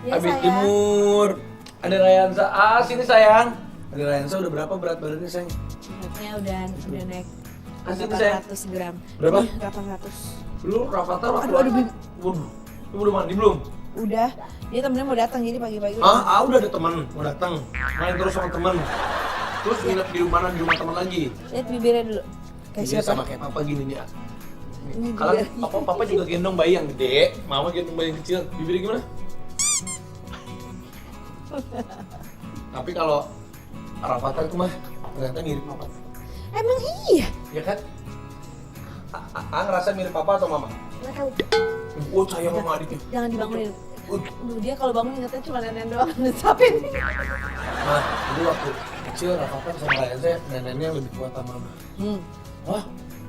Ya, habis sayang. jemur. Ada Rayansa. Ah, sini sayang. Ada Rayansa udah berapa berat badannya sayang? Beratnya udah naik Kasih nih, sayang. 800 gram. Berapa? 800. Lu Rafathar waktu Aduh, Bim. Waduh, lu udah mandi belum? Udah. Dia temennya mau datang jadi pagi-pagi Udah ada teman mau datang. Main terus sama teman. Terus nginep di mana? Di rumah teman lagi. Lihat bibirnya dulu. Kayak Iya siapa? sama kayak papa gini nih. Ini Kalau bibirnya. papa juga gendong bayi yang gede, mama gendong bayi yang kecil. Bibirnya gimana? Tapi kalau Rafathar itu mah ternyata mirip papa. Emang iya? Ya kan? Ngerasa mirip papa atau mama? Nggak tahu. Oh, sayang sama adiknya. Jangan dibangunin. Duh, dia kalau bangun ingetnya cuma nenek doang nesapin. Nah, dulu waktu kecil Rafathar sama Rayansa neneknya lebih kuat sama mama. Wah,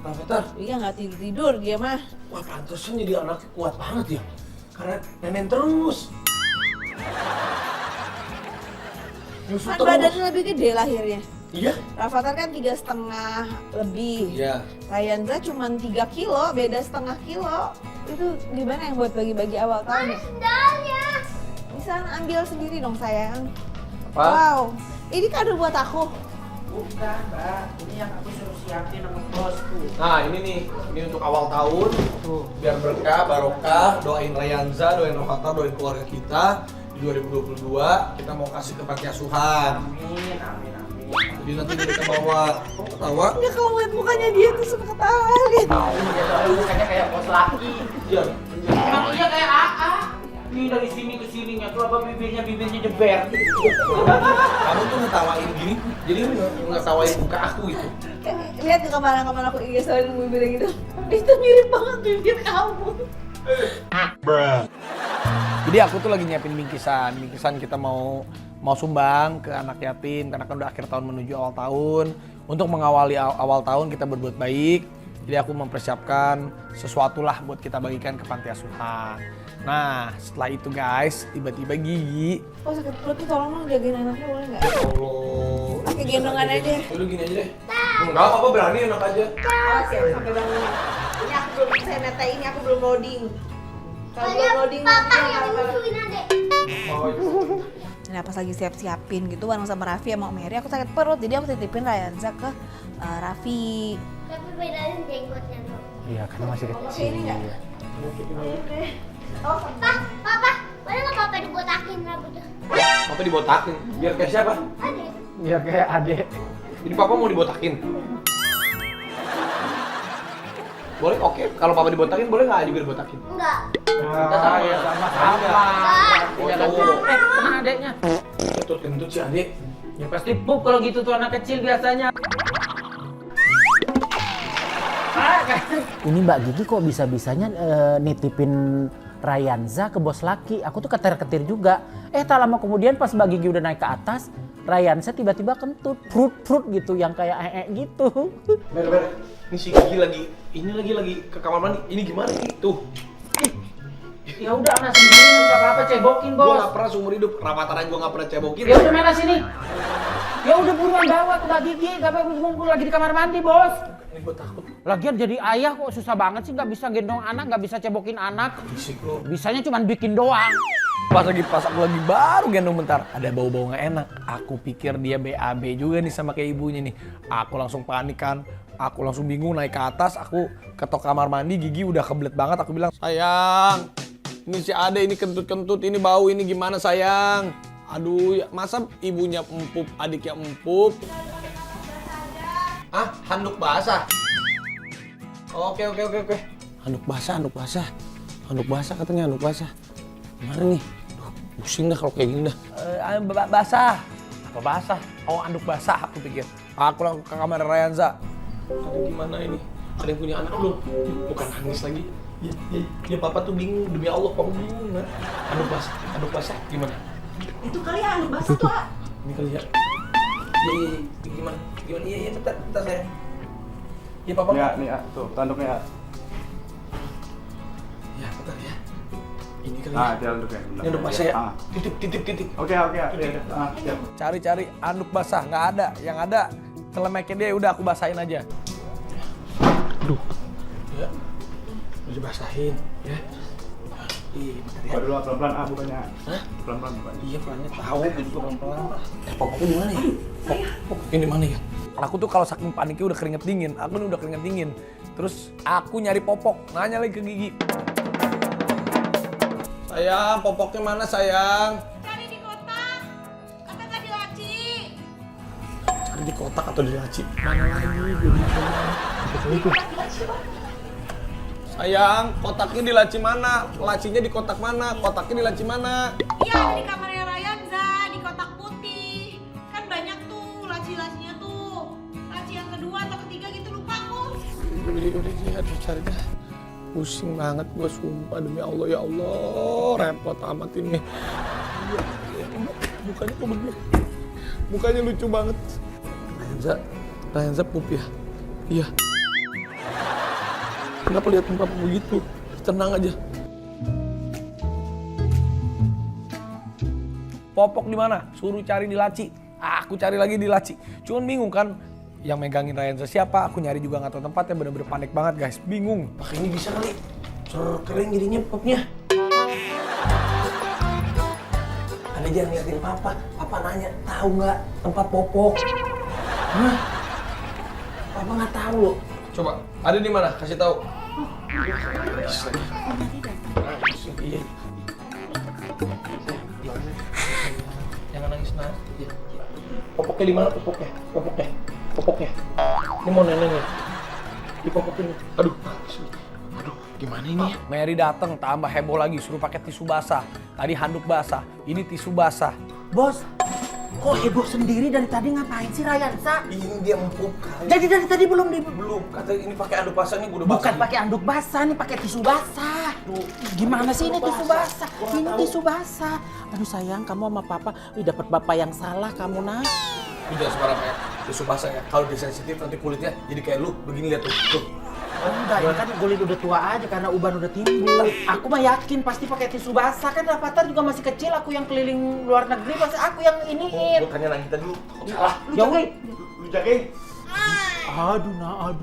Rafathar, Iya nggak tidur dia mah. wah pantesan jadi anaknya kuat banget ya. Karena nenek terus. Nyusu Kan terus. badannya lebih gede lahirnya. Iya? Rafathar kan 3,5 lebih. Iya. Rayanza cuma 3 kilo, beda setengah kilo. Itu gimana yang buat bagi-bagi awal tahun ya? Bisa ambil sendiri dong sayang. Apa? Wow, ini kado buat aku. Bukan, Mbak. Ini yang aku suruh siapin sama bosku. Nah, ini nih, ini untuk awal tahun. Tuh. Biar berkah, barokah, doain Rayanza, doain Rafathar, doain keluarga kita. Di 2022 kita mau kasih ke panti asuhan. Amin, amin, amin. Jadi nanti kita bawa ketawa. Ya kalau lihat mukanya dia tuh suka ketawa lihat. Iya, soalnya mukanya kayak bos laki. Iya. Emang iya kayak AA. Ini dari sini ke sininya tuh apa bibirnya jeber. Kamu tuh ngetawain gini, jadi ngetawain muka aku gitu. Lihat di kamar aku IG story bibirnya gitu. Itu mirip banget bibir kamu. Jadi aku tuh lagi nyiapin bingkisan kita mau sumbang ke anak yatim karena kan udah akhir tahun menuju awal tahun. Untuk mengawali awal tahun kita berbuat baik. Jadi aku mempersiapkan sesuatu lah buat kita bagikan ke panti asuhan. Nah, setelah itu guys, tiba-tiba Gigi. Oh sakit perut tuh tolong dong jagain anaknya boleh nggak? Allah. Pakai gendongan aja. Lu gini aja deh. Enggak apa berani enak aja. Oh siap sampai bangun. Ini aku belum saya neta ini aku belum loading. Kalau belum loading Papa yang nyusuin adek. Oh, Nah pas lagi siap-siapin gitu bareng sama Raffi sama Om Heri aku sakit perut jadi aku titipin Rayanza ke Raffi. Tapi bedain jenggotnya tuh. Iya, karena masih Oke kecil. ini enggak? Oh Papa, boleh nggak papa dibotakin rambutnya? Papa dibotakin. Biar kayak siapa? Adek. Iya, kayak adek. Jadi papa mau dibotakin. Boleh, oke. Kalau papa dibotakin boleh nggak juga dibotakin? Enggak. Kita sama ya, sama-sama. Oh, Tidak ada cowok. kena adeknya. Kentut si adik. Ya pasti pup kalau gitu tuh anak kecil biasanya. Ini Mbak Gigi kok bisa-bisanya nitipin Rayanza ke bos laki. Aku tuh ketir-ketir juga. Tak lama kemudian pas Mbak Gigi udah naik ke atas, Rayanza tiba-tiba kentut, frut gitu yang kayak gitu. Ber. Ini si Gigi lagi ke kamar mandi. Ini gimana nih? Tuh. Ya udah anak sendiri nggak apa-apa cebokin Gua bos. nggak pernah seumur hidup. Rafathar aja gua nggak pernah cebokin. Ya udah mana sini. Ya udah buruan bawa ke Mbak Gigi, gak apa ngumpul lagi di kamar mandi bos. Ini gua takut. Lagian jadi ayah kok susah banget sih, nggak bisa gendong anak, nggak bisa cebokin anak. Fisik lo. Bisanya cuma bikin doang. Pas aku lagi baru gendong bentar, ada bau-bau nggak enak. Aku pikir dia BAB juga nih sama kayak ibunya nih. Aku langsung panik kan. Aku langsung bingung naik ke atas. Aku ketok kamar mandi, Gigi udah kebelet banget. Aku bilang, sayang, ini si Ade ini kentut-kentut, ini bau, ini gimana sayang? Aduh, ya, masa ibunya empuk, adiknya empuk? Ah, handuk basah. Oke. Handuk basah katanya, handuk basah. Gimana nih? Duh, pusing dah kalau kayak gini dah. Basah. Apa basah? Oh, anduk basah aku pikir. Aku langsung ke kamar Rayanza. Aduh, gimana ini? Ada yang punya anak belum? Bukan nangis lagi. Ya papa tuh bingung, demi Allah papa bingung. Nah. Anduk basah gimana? itu kali ya anu basah tuh. Ini kali ya. Iya, gimana? Iya, bentar saya. Iya papa. Ya, nih ya, tuh tanduknya. Ya, bentar ya. Ini kali ya. Ah, dia anduknya. Ini anduk basah ya. Ah. Titip. Oke. Ya, siap. Cari anduk basah, nggak ada. Yang ada celemeknya dia, udah aku basahin aja. Aduh. Ya. Udah dibasahin, ya. Iya, Buka dulu pelan-pelan bukannya. Hah? Pelan-pelan bukanya. Iya pelannya tahu gue juga pelan-pelan Pak. Popoknya di mana ya? Popoknya di mana ya? Aku tuh kalau saking paniknya udah keringet dingin. Aku nih udah keringet dingin. Terus aku nyari popok, nanya lagi ke Gigi. Sayang, popoknya mana sayang? Cari di kotak, kata nggak di laci. Cari di kotak atau di laci? Mana lagi? Gue itu. Sayang, kotaknya di laci mana? Lacinya di kotak mana? Kotaknya di laci mana? Iya, ada di kamarnya Rayanza, di kotak putih. Kan banyak tuh laci-lacinya tuh. Laci yang kedua atau ketiga gitu lupa aku. Udah, aduh cari dah. Pusing banget gue sumpah demi Allah ya Allah. Repot amat ini. Mukanya kok begini? Mukanya lucu banget. Rayanza pup ya? Iya. Kenapa lihat muka begitu? Tenang aja. Popok di mana? Suruh cari di laci. Aku cari lagi di laci. Cuman bingung kan, yang megangin Rayanza siapa? Aku nyari juga nggak tahu tempatnya. Bener-bener panik banget guys. Bingung. Pakai ini bisa kali. Keren jadinya popnya. Anda jangan liatin papa. Papa nanya, tahu nggak tempat popok? Hah? Papa nggak tahu loh. Coba, ada di mana? Kasih tahu. Iya. Jangan nangis ya. Popoknya di mana? Popoknya. Ini mau neneknya. Di popokin. Aduh, gimana ini ya? Mary datang, tambah heboh lagi, suruh pakai tisu basah. Tadi handuk basah, ini tisu basah. Bos, kok heboh sendiri dari tadi ngapain sih Rayansa? Ini dia empuk kali. Jadi dari tadi belum Belum, kata ini pakai handuk basah nih, gue udah basah. Bukan pakai anduk basah nih, pakai tisu basah. Gimana sih ini tisu basah? Ini tisu basah. Aduh sayang, kamu sama papa, dapat bapak yang salah kamu nak. Udah sekarang kayak tisu basah ya. Kalau dia sensitif nanti kulitnya jadi kayak lu. Begini lihat tuh. Enggak, ini kan kulit udah tua aja karena uban udah timbul. Aku mah yakin pasti pakai tisu basah, kan Rafathar juga masih kecil, aku yang keliling luar negeri, pasti aku yang iniin. Gue tanya Nagita dulu. Salah. Ya weh. Lu jagain. Aduh nak.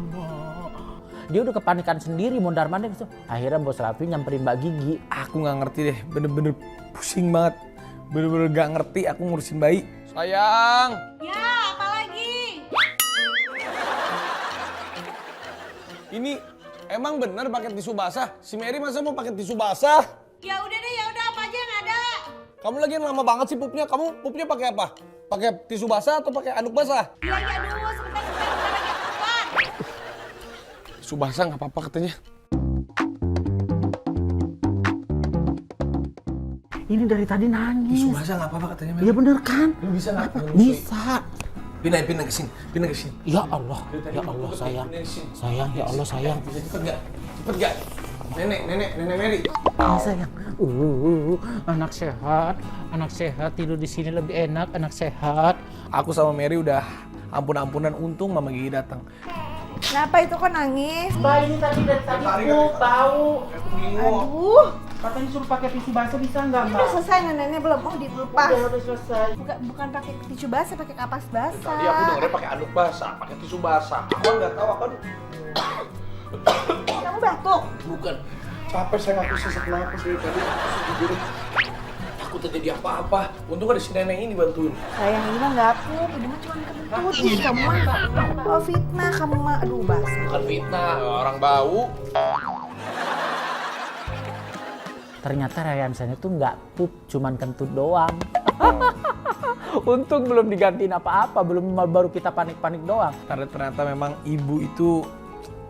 Dia udah kepanikan sendiri, mondar-mandir gitu. Akhirnya Bos Raffi nyamperin Mbak Gigi. Aku nggak ngerti deh, bener-bener pusing banget. Bener-bener gak ngerti aku ngurusin bayi. Sayang. Ya, apa lagi? Ini emang bener pakai tisu basah? Si Mary masa mau pakai tisu basah? Ya udah deh, ya udah apa aja yang ada. Kamu lagi lama banget sih pupnya. Kamu pupnya pakai apa? Pakai tisu basah atau pakai anduk basah? Ya dulu, sebentar lagi aku keluar. Tisu basah nggak apa-apa katanya. Ini dari tadi Tisu nangis. basah nggak apa-apa katanya. Iya bener kan? Lu bisa nggak? Bisa. Pindah ke sini. Ya Allah sayang. Sayang, ya Allah sayang. Cepet gak? Nenek Mary. Ini sayang. Anak sehat tidur di sini lebih enak, anak sehat. Aku sama Mary udah ampun-ampunan, untung Mama Gigi datang. Kenapa itu kok nangis? Mbak ini tadi dari tadi tahu. Aduh, Katanya suruh pakai tisu basah, bisa nggak Mbak? udah selesai neneknya belum? Oh, dilepas. Udah selesai. Bukan pakai tisu basah, pakai kapas basah. Tadi aku dengernya pakai anduk basah, pakai tisu basah. Aku nggak tahu aku. Kamu batuk? Bukan. Capek saya ngaku sesak napas dari tadi. Takut terjadi apa-apa. Untung ada si nenek ini bantuin. Sayang, ini mah nggak pup, ini mah cuma kentut. Ih, kamu mah. Oh, fitnah kamu mah. Aduh, basah. Bukan fitnah, orang bau. Ternyata Rayansa itu nggak pup, cuman kentut doang. Untung belum digantiin apa-apa, baru kita panik-panik doang. Ternyata memang ibu itu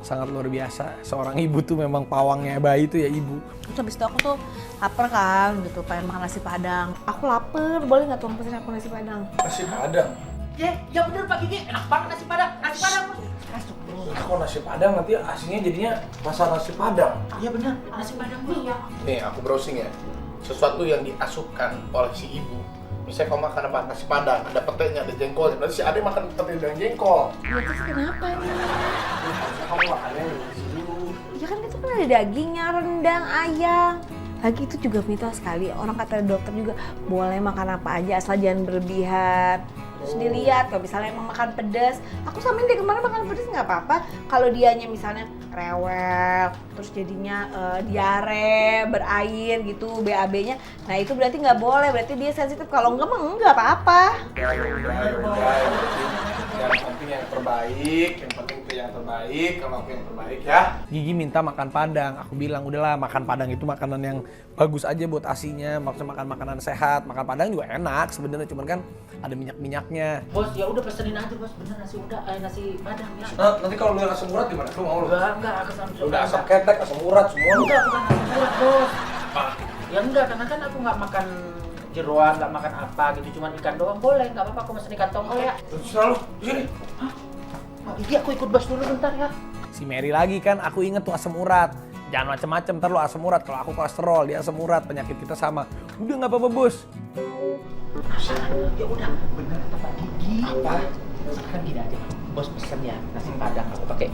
sangat luar biasa. Seorang ibu tuh memang pawangnya bayi itu ya ibu. Terus habis itu aku tuh lapar kan, gitu, pengen makan nasi Padang. Aku lapar, boleh nggak tolong pesenin aku nasi Padang? Nasi Padang? Ya bener Pak Gigi, enak banget nasi Padang. Masuk. Kok nasi Padang nanti aslinya jadinya rasa nasi Padang? Iya bener, nasi Padang nih ya. Nih aku browsing ya, sesuatu yang diasupkan oleh si ibu. Misalnya kamu makan apa? Nasi Padang, ada petenya, ada jengkolnya. Nanti si Ade makan pete dan jengkol. Ya terus kenapa ini? Harusnya kamu makannya dari dulu. Ya kan itu kan ada dagingnya, rendang, ayam. Lagi itu juga vital sekali. Orang kata dokter juga boleh makan apa aja asal jangan berlebihan. Terus dilihat kalau misalnya emang makan pedas, aku samain deh kemarin makan pedas nggak apa-apa. Kalau dianya misalnya rewel, terus jadinya diare, berair gitu, BAB-nya, nah itu berarti nggak boleh, berarti dia sensitif. Kalau enggak mah nggak apa-apa. Yang penting yang terbaik, yang penting itu yang terbaik, kalau aku yang terbaik ya. Gigi minta makan padang, aku bilang udahlah makan padang itu makanan yang bagus aja buat asinya, maksudnya makan makanan sehat. Makan padang juga enak sebenarnya, cuman kan ada minyak-minyaknya. Bos, ya udah pesenin aja bos, bener nasi nasi padang ya. Nanti kalau lu yang asam urat gimana? Lu mau lu? Enggak, Udah asam ketek, asam urat semua lu. Enggak, bukan asam urat bos. Ya enggak, karena kan aku nggak makan jeroan, nggak makan apa gitu, cuma ikan doang boleh, nggak apa-apa, aku pesen ikan tongkol ya. Terserah lu, di sini. Pak Gigi, aku ikut bos dulu bentar ya. Si Mary lagi kan, aku inget tuh asam urat. Jangan macem-macem, ntar lu asam urat. Kalau aku kolesterol, dia asam urat, penyakit kita sama. Udah nggak apa-apa bos. Ya udah, bener kata Pak Gigi. Apa? Sekarang gini aja, bos pesen ya nasi padang, aku pakai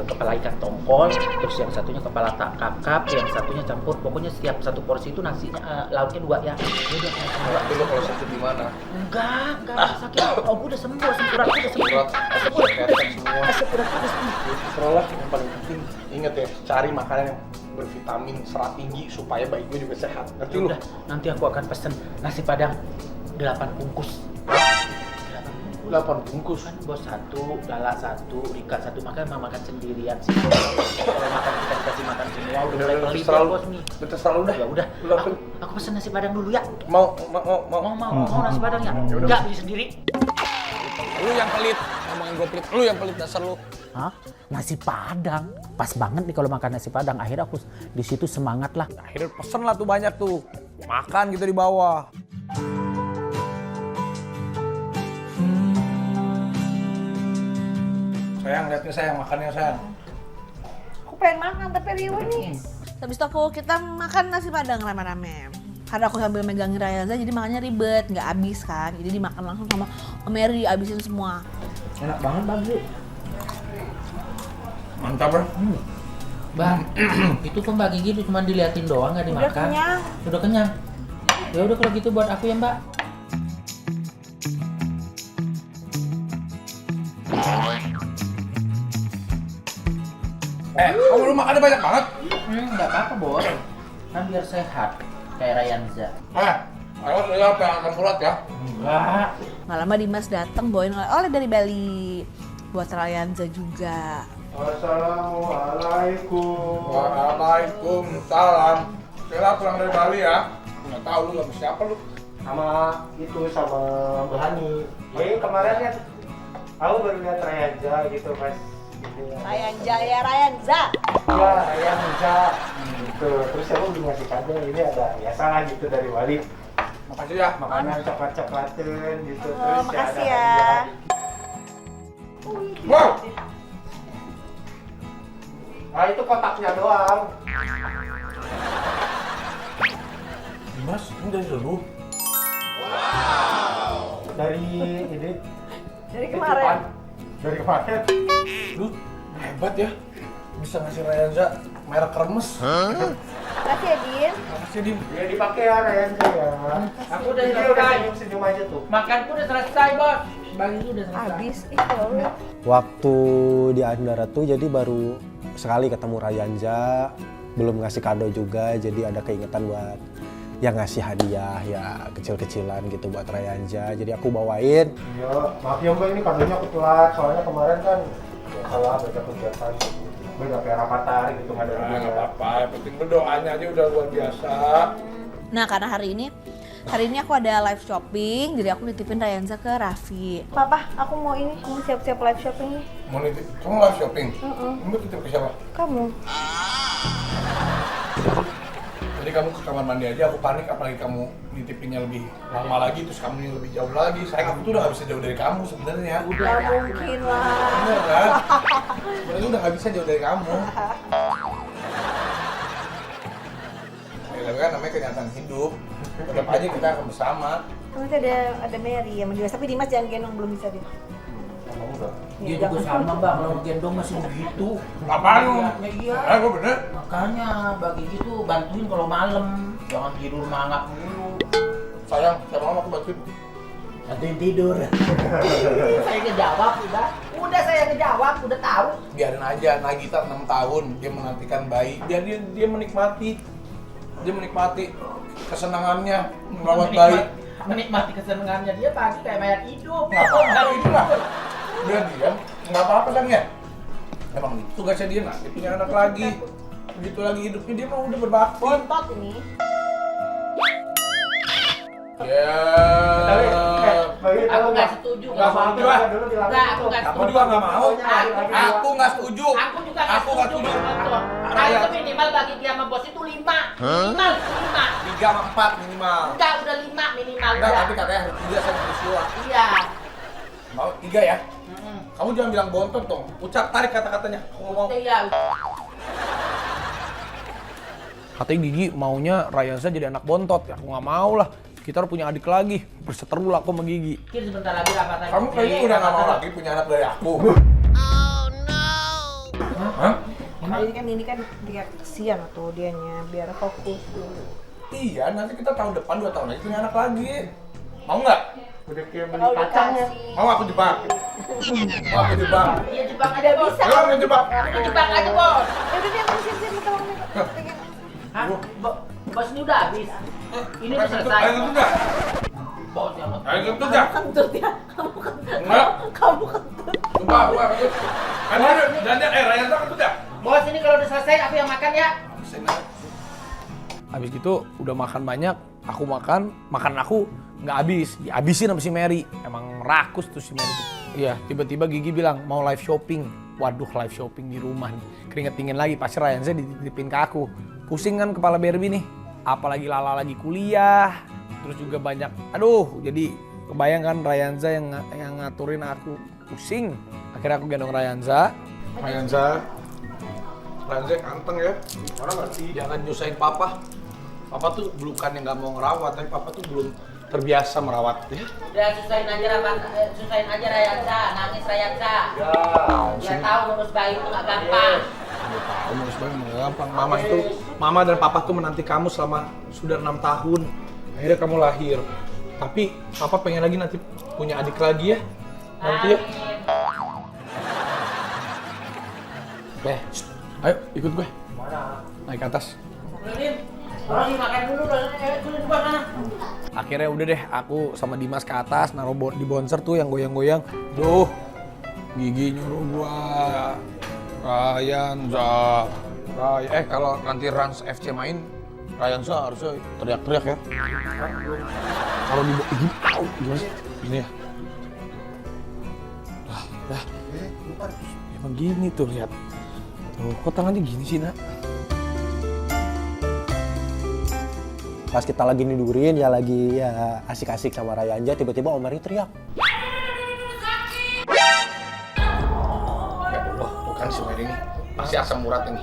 kepala ikan tongkol, terus yang satunya kepala kakap, yang satunya campur, pokoknya setiap satu porsi itu nasinya lauknya 2 ya. Udah kayak Dulu kalau sakit di mana? enggak sakit. Oh, udah sembuh, asam uratku udah sembuh. Asam uratku udah sembuh. Terus yang paling penting, inget ya, cari makanan yang bervitamin, serat tinggi supaya bayinya juga sehat. Ngerti lu? Udah, nanti aku akan pesen nasi padang 8 bungkus. 8 bungkus. Kan bos 1, Lala 1, Rika 1, makanya mama makan sendirian sih. Kalau makan kita dikasih makan semua udah mulai pelit ya bos nih. Terserah lu dah. Ya udah, aku pesen nasi padang dulu ya. Mau. Mau nasi padang ya? Enggak, beli sendiri. Lu yang pelit, ngomongin gue pelit, lu yang pelit dasar lu. Hah? Nasi padang? Pas banget nih kalau makan nasi padang. Akhirnya aku di situ semangat lah. Akhirnya pesen lah tuh banyak tuh. Makan gitu di bawah. Sayang, lihat nih sayang, makannya sayang. Aku pengen makan tapi riuh nih. Habis itu kita makan nasi padang rame-rame. Karena aku sambil megangin Rayanza jadi makannya ribet, nggak habis kan. Jadi dimakan langsung sama Om Mary, habisin semua. Enak banget Bang. Mantap bro. Bang, itu tuh Mbak Gigi itu cuma diliatin doang, nggak dimakan. Udah kenyang. Udah kenyang. Ya udah kalau gitu buat aku ya Mbak. Kamu lu makannya banyak banget. Nggak apa-apa bos. Kan biar sehat kayak Rayanza. Ayo lihat yang asam urat ya. Enggak. Nggak lama Dimas datang bawain oleh dari Bali buat Rayanza juga. Assalamualaikum. Waalaikumsalam. Kira pulang dari Bali ya. Nggak tahu lu sama siapa lu. Sama Mbak Hani. Kemarin kan aku baru lihat Rayanza gitu pas. Rayanza ya Rayanza. Iya, Rayanza. Gitu. Terus aku udah ngasih kado, ini ada biasalah gitu dari Wali. Makasih ya. Makanan coklat-coklatin gitu. Oh, Terus makasih ada ya. hadiah. Wow. Nah itu kotaknya doang. Dimas, ini dari lu. Dari ini. Dari kemarin. Dari kemarin. Lu hebat ya. Bisa ngasih Rayanza merek remes. Makasih ya Din. Makasih Dim. Ya dipakai ya Rayanza ya. Aku udah Dia selesai. senyum-senyum aja tuh. Makanku udah selesai bos. Bang itu udah selesai. Habis itu. Waktu di Andara tuh jadi baru sekali ketemu Rayanza, belum ngasih kado juga, jadi ada keingetan buat yang ngasih hadiah ya kecil-kecilan gitu buat Rayanza. Jadi aku bawain. Iya, maaf ya Mbak, ini kadonya aku telat. Soalnya kemarin kan ya salah baca kegiatan. Gue udah kayak rapatar gitu nggak ada Nggak apa-apa, yang penting berdoanya aja udah luar biasa. Nah karena hari ini aku ada live shopping, jadi aku nitipin Rayanza ke Raffi. Papa, aku mau ini, aku mau siap-siap live shopping nih. Mau nitip, kamu live shopping? Kamu titip ke siapa? Kamu? Jadi kamu ke kamar mandi aja, aku panik apalagi kamu nitipinnya lebih lama lagi, terus kamu yang lebih jauh lagi. Sayang, aku tuh udah gak bisa jauh dari kamu sebenarnya. Gak mungkin lah. Bener kan? Sebenarnya udah gak bisa jauh dari kamu. Ya, tapi kan namanya kenyataan hidup. Tetap aja kita akan bersama. Nanti ada Mary yang Dimas, tapi Dimas jangan gendong, belum bisa dia. Dia juga sama Bang, kalau gendong masih begitu. Apaan lu? Ya iya. Gue bener. Makanya bagi gitu bantuin kalau malam, jangan tidur mangap mulu. Sayang, siapa mau aku bantuin? Bantuin tidur. Saya ngejawab udah. Udah saya ngejawab, udah tahu. Biarin aja, Nagita 6 tahun dia menantikan bayi. Dia menikmati. Dia menikmati kesenangannya merawat bayi. Menikmati kesenangannya dia pagi kayak mayat hidup. Nggak apa-apa, itulah. Dia diam, nggak apa-apa kan ya? Emang itu tugasnya dia, nah, dia punya anak lagi. Begitu lagi hidupnya dia mau udah berbakti. Bontot ini. Ya. Aku nggak setuju. Nggak setuju lah. Nggak, aku nggak Aku setuju. juga nggak mau. Aku Aku nggak setuju. Aku juga nggak Aku nggak setuju. setuju. Kalau itu minimal bagi dia sama bos itu 5. Minimal 5. 3 sama 4 minimal. Enggak, udah 5 minimal. Enggak, Udah. tapi katanya harus 3 sama Priscilla. Iya. Mau 3 ya? Kamu jangan bilang bontot dong. Ucap tarik kata-katanya. Aku ngomong. Iya. Katanya Gigi maunya Ryanza jadi anak bontot. Ya, aku nggak mau lah. Kita harus punya adik lagi. Berseteru lah aku sama Gigi. Mungkin sebentar lagi rapat lagi. Kamu kayaknya udah nggak mau lagi punya anak dari aku. Hah? Ini kan dia kesian tuh dianya, biar fokus dulu. Iya, nanti kita tahun depan 2 tahun lagi punya anak lagi. Mau nggak? Udah kayak beli Kalau kacangnya. dikasih. Mau aku jebak? Mau aku jebak? Iya, jebak aja, Bos. bisa. Ayo aku jebak. Udah jebak aja, Bos. Ya udah dia siap-siap minta uangnya. Hah? Bos ini udah habis. Ini udah selesai. Ayo kentut dah. Bos yang Ayo kentut dah. Kentut ya, kamu kentut. Enggak. Kamu kentut. Coba, kentut. Ayo, Ryanza kentut dah. Bos ini kalau udah selesai aku yang makan ya. Habis gitu udah makan banyak, aku makan aku nggak habis, dihabisin sama si Mary. Emang rakus tuh si Mary tuh. Iya, tiba-tiba Gigi bilang mau live shopping. Waduh, live shopping di rumah nih. Keringet dingin lagi, pasti Ryanza dititipin ke aku. Pusing kan kepala Barbie nih. Apalagi Lala lagi kuliah, terus juga banyak. Aduh, jadi kebayang kan Ryanza yang ngaturin aku. Pusing. Akhirnya aku gendong Ryanza. Ryanza ganteng ya. Orang ngerti. Jangan nyusahin papa. Papa tuh bukan yang nggak mau ngerawat, tapi papa tuh belum terbiasa merawat ya. Udah susahin aja Ryanza, nangis Ryanza. Ya, Dia tahu ngurus bayi itu nggak gampang. Udah tahu ngurus bayi nggak gampang. Mama dan papa tuh menanti kamu selama sudah 6 tahun. Akhirnya kamu lahir. Tapi papa pengen lagi nanti punya adik lagi ya. Nanti ya. Ayo ikut gue. Mana? Naik ke atas. Orang makan dulu, turun ke sana. Akhirnya udah deh, aku sama Dimas ke atas, naruh di bouncer tuh yang goyang-goyang. Duh, Gigi nyuruh gua. Ryanza. Kalau nanti Rans FC main, Ryanza harusnya teriak-teriak ya. Kalau di gimana sih? Gini ya. Dah. Emang gini tuh, lihat. Tuh, kok tangannya gini sih, Nak? Pas kita lagi nidurin ya lagi ya asik-asik sama Ryanza, tiba-tiba Om Mary teriak. Ya Allah, tuh kan si Mary ini pasti asam urat ini.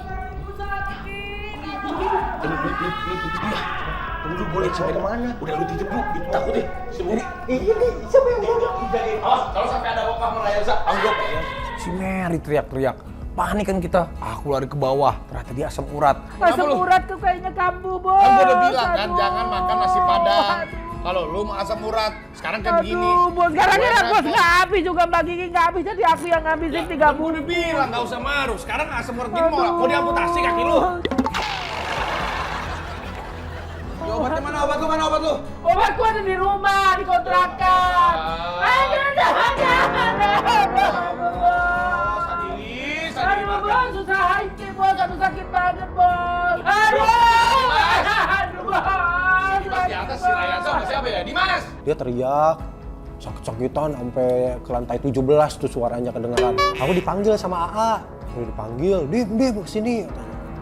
Tunggu boleh sampai kemana? Udah lu titip lu, takut deh. Si Mary. Ini siapa yang jagain? Awas, kalau sampai ada apa-apa sama Ryanza, anggap ya. Si Mary teriak-teriak. Panik kan kita, aku lari ke bawah, ternyata dia asam urat. Asam urat tuh kayaknya kambuh, Bos. Kan gue udah bilang kan, jangan makan nasi padang. Kalau lu mau asam urat, sekarang kan begini. Aduh, Bos, gara-gara Bos nggak habis juga Mbak Gigi nggak habis, jadi aku yang ngabisin 3 Gue bungkus. udah bilang nggak usah maruk, sekarang asam urat gini mau diamputasi kaki lu. Ya, obatnya mana obat lu? Obatku ada di rumah, di kontrakan. Aduh, Bos, susah hati, Bos. Aduh, sakit banget, Bos. Aduh, Bos. Dimas di atas si Ryanza sama siapa ya? Dimas! Dia teriak sakit-sakitan sampai ke lantai 17 tuh suaranya kedengeran. Aku dipanggil sama AA. Udah dipanggil, Dim, kesini.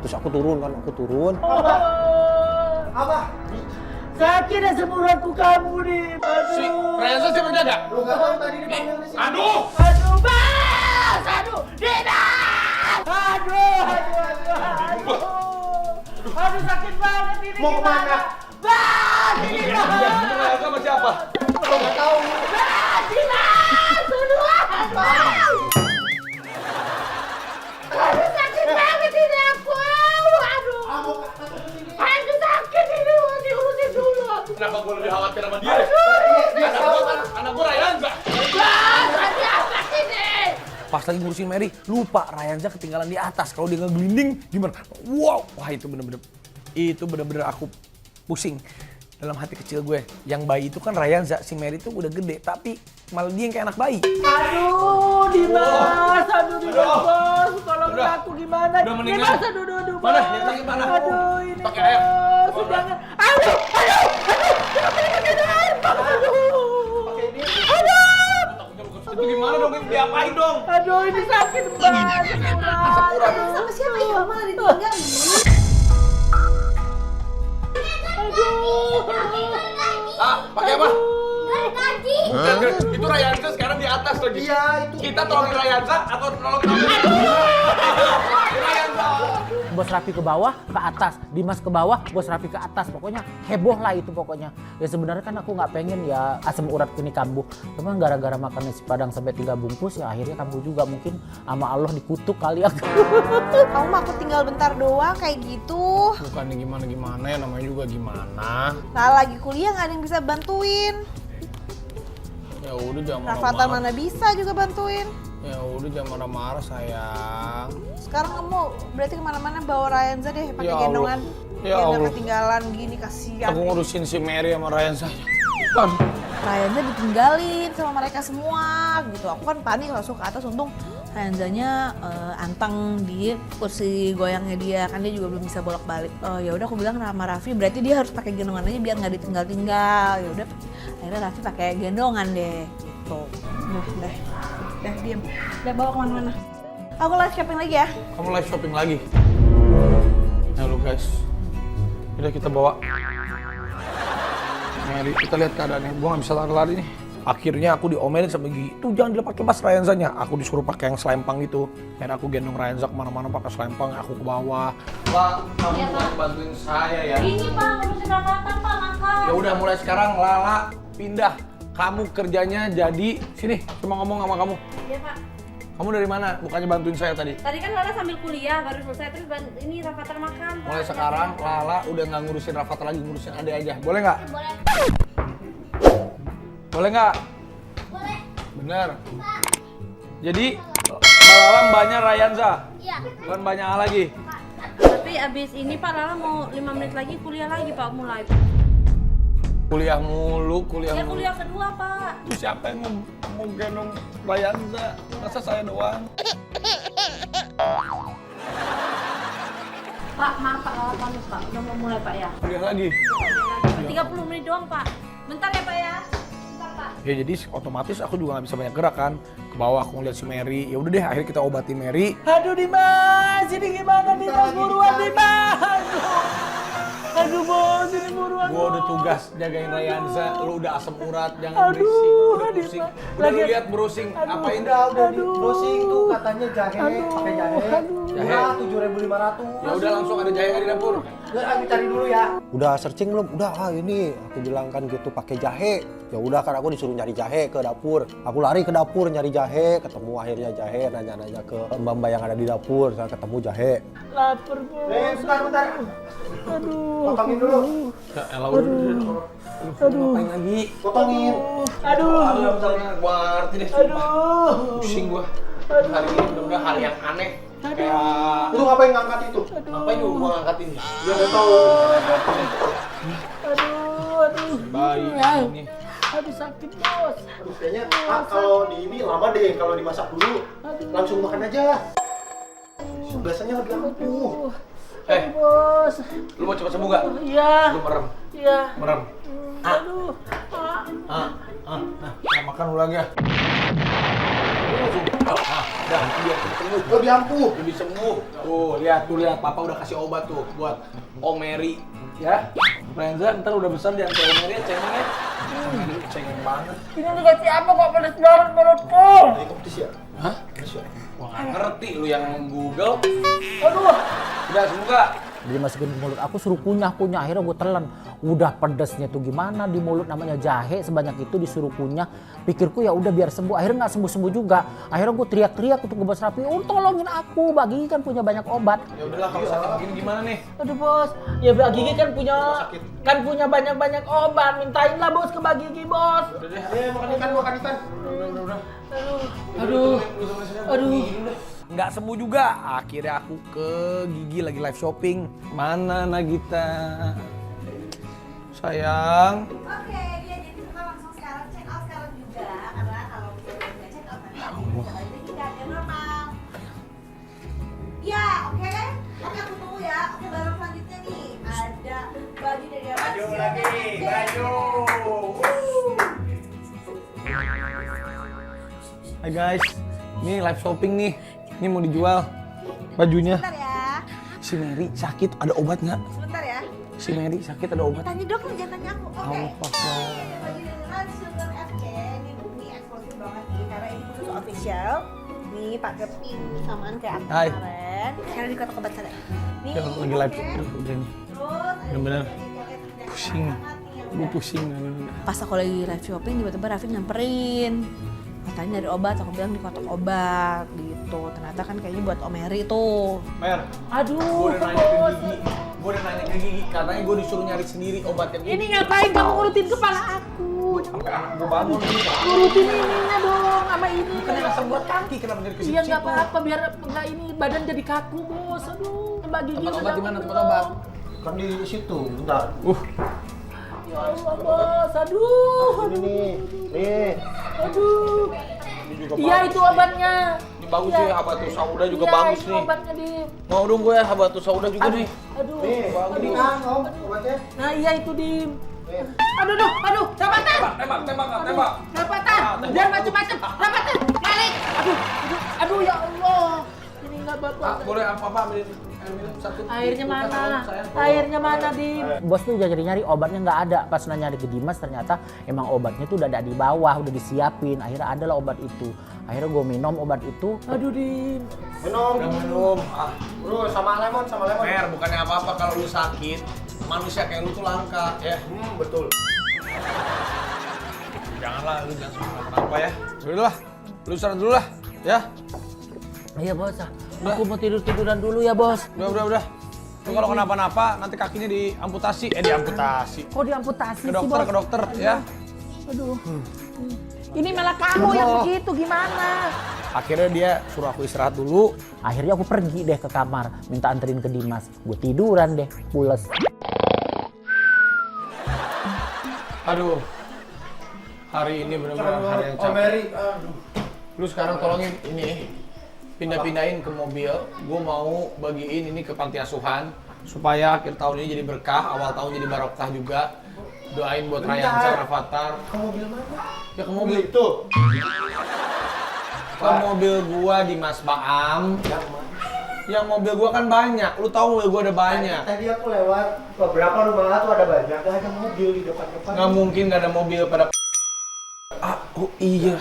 Terus aku turun. Apa? Sakit asam uratku kamu, Dim. Si Ryanza siapa yang jaga? Lu nggak tahu tadi dipanggil di sini. Aduh! Aduh, Bos. Aduh, Dimas. Aduh, sakit banget ini. Mau kemana? Bos, ini Ryanza sama siapa? Lu nggak tahu. Dimas. Aduh, sakit banget ini aku. Aduh, sakit ini. Diurusin dulu. Kenapa gue lebih khawatir sama dia? Dia tahu kan Anak gue Rayanza. Pas lagi ngurusin Mary, lupa Rayanza ketinggalan di atas. Kalau dia ngegelinding, gimana? Wow, wah itu bener-bener aku pusing. Dalam hati kecil gue, yang bayi itu kan Rayanza, si Mary itu udah gede, tapi malah dia yang kayak anak bayi. Aduh, Dimas, bos, tolong aku gimana? Udah meninggal. Dimas, aduh, Mana? bos. Lihat lagi mana? Aduh, ini Pakai air. bos, jangan. Aduh, Itu gimana dong? Diapain dong? aduh, ini sakit banget. Sama siapa ya malah ditinggal? Ah, pakai apa? Gaji. Bukan, itu Rayanza sekarang di atas lagi. Iya, itu. Kita tolongin Rayanza atau tolong kamu? Rayanza. Bos Raffi ke bawah, ke atas. Dimas ke bawah, Bos Raffi ke atas. Pokoknya heboh lah itu pokoknya. Ya sebenarnya kan aku nggak pengen ya asam uratku ini kambuh. Cuman gara-gara makan nasi padang sampai 3 bungkus ya akhirnya kambuh juga. Mungkin sama Allah dikutuk kali ya. Kamu mah aku tinggal bentar doang kayak gitu. Bukannya gimana-gimana ya, namanya juga gimana. Nah lagi kuliah nggak ada yang bisa bantuin. Ya udah jangan Rafathar marah-marah. mana bisa juga bantuin. Ya udah jangan marah-marah sayang. Sekarang kamu berarti kemana-mana bawa Rayanza deh pakai Ya Allah. gendongan. Ya Biar nggak Allah. ketinggalan gini kasihan. Aku ngurusin si Mary sama Rayanza. Aduh. Rayanza ditinggalin sama mereka semua gitu. Aku kan panik langsung ke atas, untung Rayanzanya anteng di kursi goyangnya dia, kan dia juga belum bisa bolak-balik. Ya udah aku bilang sama Raffi berarti dia harus pakai gendongan aja biar nggak ditinggal-tinggal. Ya udah akhirnya Raffi pakai gendongan deh gitu. Udah diem. Udah bawa kemana-mana. Aku live shopping lagi ya. Kamu live shopping lagi. Nah lu guys, udah kita bawa Mary, kita lihat keadaannya. Gua nggak bisa lari-lari nih. Akhirnya aku diomelin sama Gigi, tuh jangan dilepas-lepas Rayanzanya. Aku disuruh pakai yang selempang gitu. Akhirnya aku gendong Rayanza kemana-mana pakai selempang, aku ke bawah. Pak, kamu bantuin saya ya. Ini Pak, ngurusin Rafathar Pak, makan. Ya udah mulai sekarang Lala pindah. Kamu kerjanya jadi sini, cuma ngomong sama kamu. Iya Pak. Kamu dari mana? Bukannya bantuin saya tadi. Tadi kan Lala sambil kuliah baru selesai terus ini Rafathar makan. Pak. Mulai sekarang Lala udah nggak ngurusin Rafathar lagi, ngurusin Ade aja. Boleh nggak? Boleh. Boleh nggak? Boleh. Bener. Jadi Lala mbaknya Rayanza, Iya. bukan mbaknya A lagi. Tapi abis ini Pak Lala mau 5 menit lagi kuliah lagi Pak mulai. Kuliah mulu, kuliah Ya mulu. kuliah kedua Pak. Terus siapa yang mau gendong Rayanza? Masa saya doang? Pak maaf Pak Lala pamit Pak. Udah mau mulai Pak ya. Kuliah lagi. 30 menit doang Pak. Bentar ya Pak ya. Bentar Pak. Ya jadi otomatis aku juga nggak bisa banyak gerak kan. Ke bawah aku ngeliat si Mary. Ya udah deh, akhirnya kita obati Mary. Aduh Dimas, ini gimana Dimas? Buruan Dimas. Aduh bos, ini buruan. Gua udah tugas jagain Rayanza, lu udah asam urat, jangan Aduh, berisik, udah aduh, pusing. Pak. Udah Lagi- lu lihat browsing, ngapain Udah di Aduh. browsing tuh katanya jahe, pakai jahe. Jahe. Murah 7.500. Ya udah langsung ada jahe di dapur. Udah aku cari dulu ya. Udah searching belum? Udah, ini aku bilang kan gitu pakai jahe. Ya udah kan aku disuruh nyari jahe ke dapur. Aku lari ke dapur nyari jahe, ketemu akhirnya jahe, nanya-nanya ke mbak-mbak yang ada di dapur, saya ketemu jahe. Lapar bos. Bentar. Aduh. Potongin dulu. Ya elah udah. Aduh. Ngapain lagi? Potongin. Aduh. Gua ngerti deh. Aduh. Pusing gua. Hari ini bener-bener hari yang aneh. Kayak Lu ngapain ngangkat itu? ngapain juga gua ngangkatin? Ya udah tahu. Aduh. Bayi ini. Aduh sakit bos. Aduh, kayaknya kalau di ini lama deh kalau dimasak dulu. Langsung makan aja. Biasanya lebih ampuh. Bos. Lu mau cepat sembuh gak? Iya. Lu merem. Iya. Merem. Aduh. Nah, makan lu lagi ya. Udah, biar cepet sembuh. Lebih ampuh. Lebih sembuh. Tuh, lihat. Papa udah kasih obat tuh buat Om Mary. Ya. Rayanza ntar udah besar jangan kayak Om Mary ya, cengeng ya. Cengeng banget. Ini dikasih apa kok pedes banget mulutku? Ini kompetisi ya? Hah? Wah, nggak ngerti lu yang Google. Aduh. Udah, sembuh gak? dimasukin ke mulut aku, suruh kunyah, akhirnya gue telan. Udah pedesnya tuh gimana di mulut, namanya jahe sebanyak itu disuruh kunyah. Pikirku ya udah biar sembuh, akhirnya nggak sembuh juga. Akhirnya gue teriak-teriak untuk ke Bos Raffi, tolongin aku, Mbak Gigi kan punya banyak obat. Ya udahlah kalau sakit begini gimana nih? Aduh bos, ya Mbak Gigi kan punya banyak obat, mintainlah bos ke Mbak Gigi bos. Makan ikan. Aduh. Nggak sembuh juga. Akhirnya aku ke Gigi lagi live shopping. Mana Nagita? Sayang. Oke, dia jadi kita langsung sekarang check out sekarang juga karena kalau misalnya nggak check out nanti bisa balik lagi ke keadaan normal. Ya, oke kan? Oke, aku tunggu ya. Oke, baru selanjutnya nih ada baju dari apa? Baju lagi, baju. Hai guys, ini live shopping nih. Ini mau dijual bajunya. Sebentar ya. Si Mary sakit, ada obat nggak? Sebentar ya. Si Mary sakit, ada obat? Tanya dok, jangan tanya aku. Oke. Allah, Papa. Ini baju dari Run Sugar FK. Ini eksklusif banget nih karena ini khusus official. Nih pakai pink samaan kayak aku Hai. kemarin. Sekarang di kotak obat sana. Nih. Ya, lagi live. oke. Aduh, udah nih. Terus ada Bener-bener jaket yang pusing. hangat nih yang Gue udah- pusing. Pas aku lagi live shopping tiba-tiba Raffi nyamperin. Katanya dari obat, aku bilang di kotak obat gitu. Ternyata kan kayaknya buat Om Heri tuh. Mer, Aduh, gue udah nanya ke bos. Gigi. Gue udah nanya ke Gigi, katanya gue disuruh nyari sendiri obat yang Ini ngapain kamu ngurutin kepala aku? Sampai anak gue bangun nih. Ngurutin ininya dong, sama ini. Kan yang asam buat kaki, kenapa jadi kesini? Iya nggak apa-apa, biar nggak ini badan jadi kaku bos. Aduh, Mbak Gigi Tempat udah obat di mana? datang Tempat obat? belum? Kan di situ, bentar. Ya Allah bos, aduh. Ini nih. Nih. Aduh. Ini juga Iya bagus. itu obatnya. Ini bagus Iya. sih, Habatus Sauda juga Iya, bagus itu nih. obatnya di. Mau dong gue Habatus Sauda juga nih. Aduh. Nih, ini kan Om obatnya. Nah iya itu di. Nih. Aduh, dapatan. Tembak. Dapatan. Jangan macem-macem. Dapatan. Balik. Aduh ya Allah. Ini nggak bapak. Boleh apa-apa ambilin air minum satu. Airnya Buka, mana? sayang. Airnya mana di? Bos tuh udah nyari obatnya nggak ada. Pas nanya di Dimas ternyata emang obatnya tuh udah ada di bawah, udah disiapin. Akhirnya adalah obat itu. Akhirnya gue minum obat itu. Aduh Dim. Minum. Udah minum. Ah, Bro, sama lemon. Mer, bukannya apa-apa kalau lu sakit. Manusia kayak lu tuh langka, ya. Betul. Janganlah, lu jangan suka kenapa ya. Udah lah, lu istirahat dulu lah, ya. Iya bos, aku mau tiduran dulu ya bos. Udah. Lu kalau kenapa-napa, nanti kakinya diamputasi. Diamputasi. Kok diamputasi Ke sih dokter, bos? ya. Aduh. Ini malah kamu yang begitu, gimana? Akhirnya dia suruh aku istirahat dulu. Akhirnya aku pergi deh ke kamar, minta anterin ke Dimas. Gue tiduran deh, pules. Aduh. Hari ini benar-benar hari yang Om capek. Mary. Aduh. Lu sekarang tolongin ini. Pindah-pindahin ke mobil. Gue mau bagiin ini ke panti asuhan. Supaya akhir tahun ini jadi berkah, awal tahun jadi barokah juga. Doain buat Rayansa, Rafathar. Ke mobil mana? Ya ke mobil. Itu. Ke mobil gua di Mas Baam. Yang mana? Yang mobil gua kan banyak. Lu tahu mobil gua ada banyak. Tadi aku lewat beberapa rumah tuh ada banyak. Gak ada mobil di depan-depan. Nggak mungkin nggak ada mobil pada. Oh iya.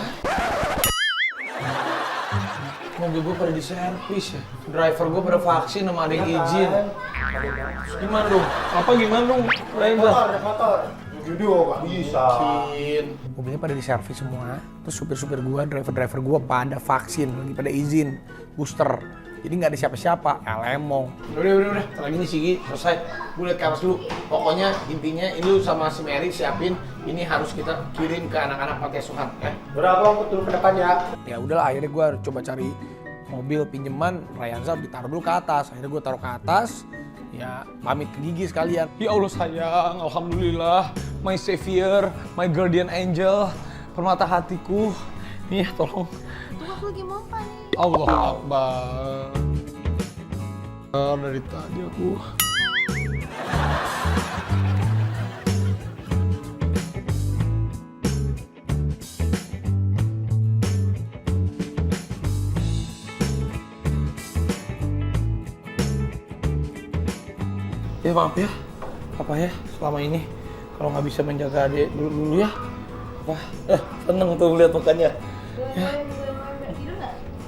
Mobil gua pada diservis ya. Driver gua pada vaksin sama ada yang izin. Gimana dong? Apa gimana dong? Naik motor. Video gak bisa. Vaksin. Mobilnya pada diservis semua. Terus supir-supir gua, driver-driver gua pada vaksin, lagi pada izin booster. Jadi nggak ada siapa-siapa. Lemong. Udah. Lagi nih Sigi selesai. Gue liat kapas dulu. Pokoknya intinya ini lu sama si Mary siapin. Ini harus kita kirim ke anak-anak panti asuhan ya. Berapa aku turun ke depan ya? Ya udahlah, akhirnya gue coba cari mobil pinjaman Rayansa ditaruh dulu ke atas. Akhirnya gue taruh ke atas. Ya pamit ke Gigi sekalian. Ya Allah sayang, alhamdulillah, my savior, my guardian angel, permata hatiku. Nih tolong. Tunggu aku lagi mompa nih. Allah Akbar. Dari tadi aku. Ya maaf ya, Papa ya, selama ini kalau nggak bisa menjaga adik dulu ya. Apa? Seneng tuh lihat mukanya. Ya.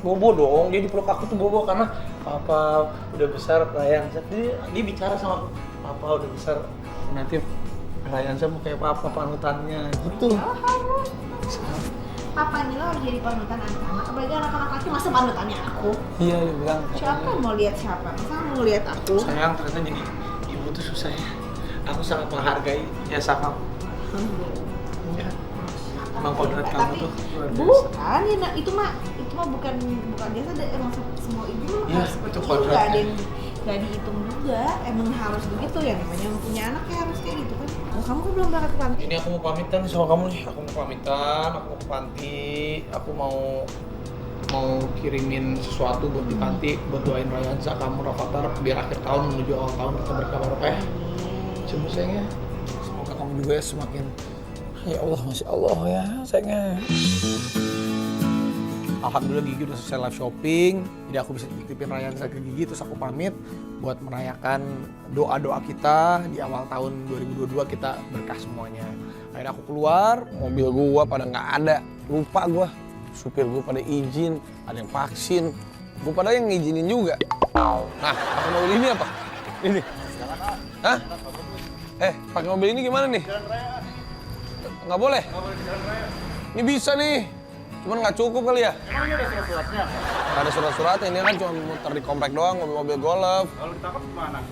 Bobo dong, dia dipeluk aku tuh bobo karena Papa udah besar, Rayansa. Dia bicara sama Papa udah besar. Nanti Rayansa mau kayak Papa panutannya gitu. Papanya lo harus jadi panutan anak-anak, apalagi anak-anak laki masa panutannya aku. Iya, dia bilang. Siapa yang mau lihat siapa? Masa mau lihat aku? Sayang, ternyata jadi ibu tuh susah ya. Aku sangat menghargai jasa kamu. Ya. Emang kodrat kamu tuh luar biasa. Bukan, ya, itu mah bukan biasa deh, emang semua ibu mah Ya, harus seperti itu itu, kodratnya. nggak dihitung juga, emang harus begitu ya, namanya punya anak ya harus kayak gitu kan. Oh, kamu kan belum berangkat ke panti. Ini aku mau pamitan sama kamu nih. Aku mau pamitan, aku mau ke panti, aku mau kirimin sesuatu buat di panti, buat doain Rayansa, kamu, Rafathar, biar akhir tahun menuju awal tahun kita berkabar apa ya? Coba sayangnya. Semoga kamu juga ya semakin, ya Allah, Masya Allah ya sayangnya. Alhamdulillah Gigi udah selesai live shopping, jadi aku bisa titipin Rayansa ke Gigi, terus aku pamit buat merayakan doa-doa kita di awal tahun 2022 kita berkah semuanya. Akhirnya aku keluar, mobil gua pada nggak ada, lupa gua. Supir gua pada izin, ada yang vaksin, gua pada yang ngizinin juga. Nah, pakai mobil ini apa? Ini. Hah? Pakai mobil ini gimana nih? Nggak boleh? Ini bisa nih. Cuman nggak cukup kali ya? Emang ini ada surat-suratnya? Nggak ada surat-suratnya, ini kan cuma muter di komplek doang, mobil-mobil golf. Kalau ditangkap gimana?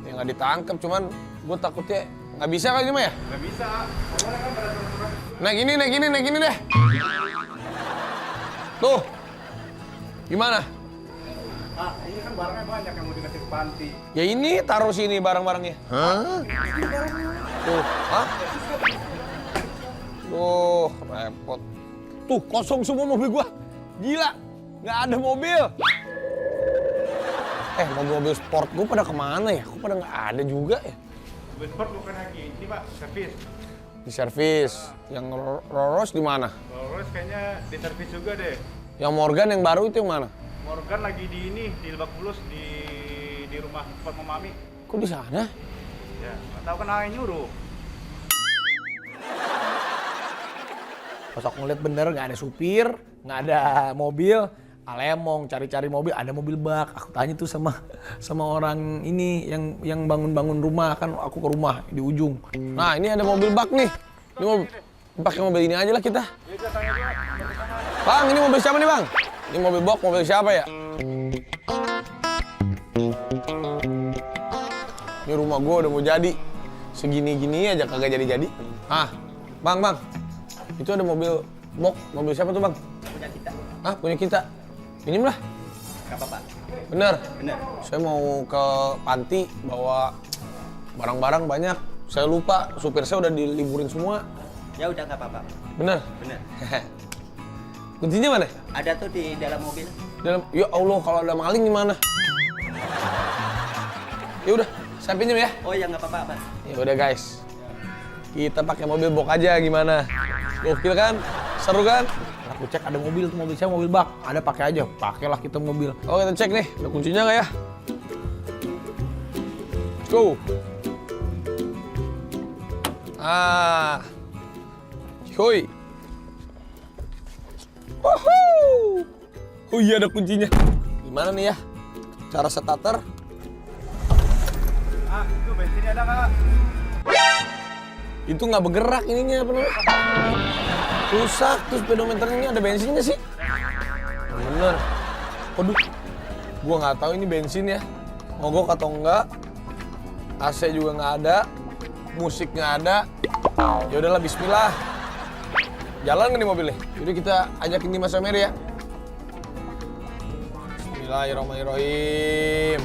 Ya nggak ditangkap, cuman gue takutnya nggak bisa kali ini mah ya? Nggak bisa. Pokoknya kan pada surat-surat. Naik gini deh. Tuh, gimana? Ah, ini kan barangnya banyak yang mau dikasih ke panti. Ya ini taruh sini barang-barangnya. Hah? Tuh, hah? Tuh, repot. Tuh, kosong semua mobil gua. Gila, nggak ada mobil. Mobil-mobil sport gua pada kemana ya? Kok pada nggak ada juga ya? Mobil sport bukan lagi. Ini Pak, servis. Di servis. Yang Roros di mana? Rolls kayaknya di servis juga deh. Yang Morgan yang baru itu yang mana? Morgan lagi di Lebak Bulus di rumah sport Mami. Kok di sana? Ya, nggak tahu kan yang nyuruh. Pas aku ngeliat bener nggak ada supir, nggak ada mobil, alemong cari-cari mobil, ada mobil bak. Aku tanya tuh sama orang ini yang bangun-bangun rumah, kan aku ke rumah di ujung. Nah ini ada mobil bak nih. Ini pakai mobil ini aja lah kita. Bang, ini mobil siapa nih bang? Ini mobil box, mobil siapa ya? Ini rumah gua udah mau jadi. Segini-gini aja kagak jadi-jadi. Bang. Itu ada mobil box, mobil siapa tuh bang? Punya kita. Punya kita. Pinjem lah. Gak apa-apa. Bener? Bener. Saya mau ke panti bawa barang-barang banyak. Saya lupa, supir saya udah diliburin semua. Ya udah nggak apa-apa. Bener? Bener. Kuncinya mana? Ada tuh di dalam mobil. Ya Allah, kalau ada maling gimana? Ya udah, saya pinjem ya. Oh ya nggak apa-apa, Mas. Ya udah guys. Kita pakai mobil box aja gimana? Gokil kan? Seru kan? Aku cek ada mobil tuh, mobil saya mobil bak. Ada pakai aja. Pakailah kita mobil. Oh, kita cek nih, ada kuncinya nggak ya? Let's go. Hoi. Woohoo. Oh iya ada kuncinya. Gimana nih ya? Cara starter? Itu bensinnya ada nggak? Itu nggak bergerak ininya apa namanya? Rusak, terus speedometernya ini ada bensinnya sih. Bener. Waduh, gua nggak tahu ini bensin ya. Mogok atau enggak. AC juga nggak ada. Musik nggak ada. Ya udahlah, bismillah. Jalan nggak nih mobilnya? Jadi kita ajakin Dimas sama Mary ya. Bismillahirrahmanirrahim.